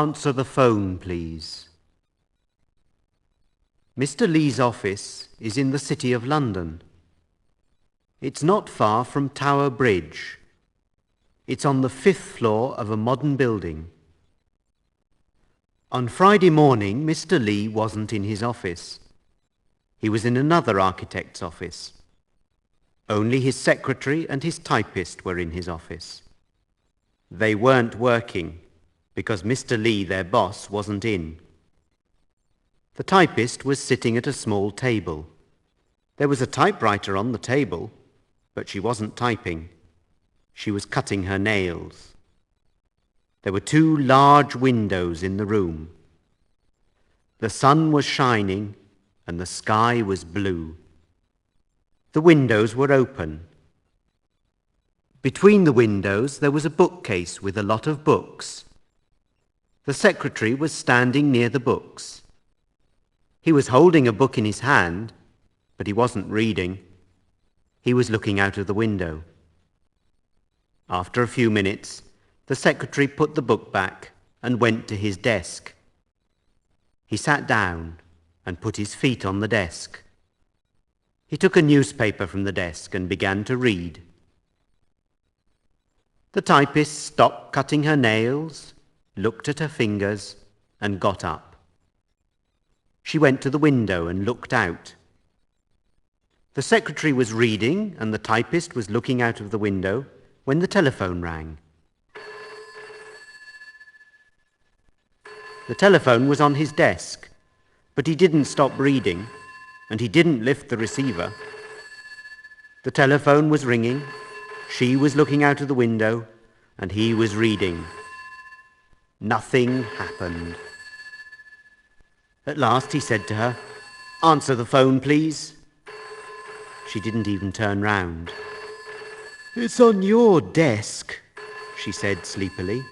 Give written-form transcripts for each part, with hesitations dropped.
Answer the phone, please. Mr. Lee's office is in the City of London. It's not far from Tower Bridge. It's on the 5th floor of a modern building. On Friday morning, Mr. Lee wasn't in his office. He was in another architect's office. Only his secretary and his typist were in his office. They weren't working because Mr. Lee, their boss, wasn't in. The typist was sitting at a small table. There was a typewriter on the table, but she wasn't typing. She was cutting her nails. There were 2 large windows in the room. The sun was shining and the sky was blue. The windows were open. Between the windows there was a bookcase with a lot of books. The secretary was standing near the books. He was holding a book in his hand, but he wasn't reading. He was looking out of the window. After a few minutes, the secretary put the book back and went to his desk. He sat down and put his feet on the desk. He took a newspaper from the desk and began to read. The typist stopped cutting her nails, looked at her fingers, and got up. She went to the window and looked out. The secretary was reading and the typist was looking out of the window when the telephone rang. The telephone was on his desk, but he didn't stop reading, and he didn't lift the receiver. The telephone was ringing, she was looking out of the window, and he was reading. Nothing happened. At last he said to her, "Answer the phone, please." She didn't even turn round. "It's on your desk," she said sleepily.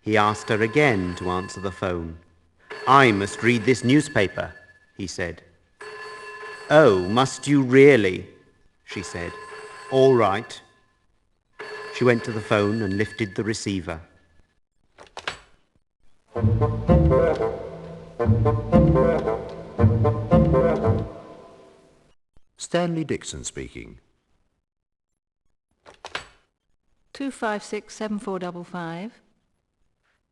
He asked her again to answer the phone. "I must read this newspaper," he said. "Oh, must you really?" she said. "All right." She went to the phone and lifted the receiver. Stanley Dixon speaking. 2567455.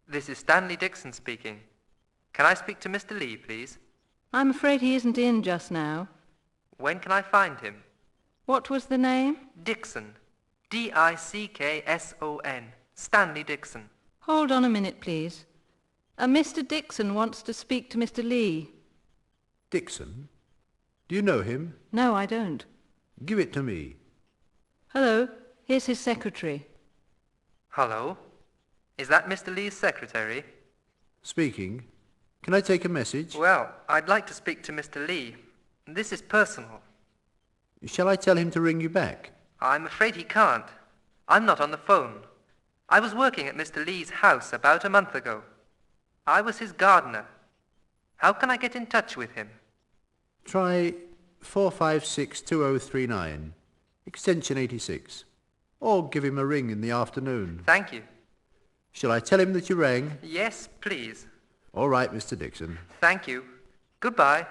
This is Stanley Dixon speaking. Can I speak to Mr. Lee, please? I'm afraid he isn't in just now. When can I find him? What was the name? Dixon. Dickson. Stanley Dixon. Hold on a minute, please. Mr. Dixon wants to speak to Mr. Lee. Dixon? Do you know him? No, I don't. Give it to me. Hello, here's his secretary. Hello? Is that Mr. Lee's secretary? Speaking. Can I take a message? Well, I'd like to speak to Mr. Lee. This is personal. Shall I tell him to ring you back? I'm afraid he can't. I'm not on the phone. I was working at Mr. Lee's house about a month ago. I was his gardener. How can I get in touch with him? Try 4562039, extension 86. Or give him a ring in the afternoon. Thank you. Shall I tell him that you rang? Yes, please. All right, Mr. Dixon. Thank you. Goodbye.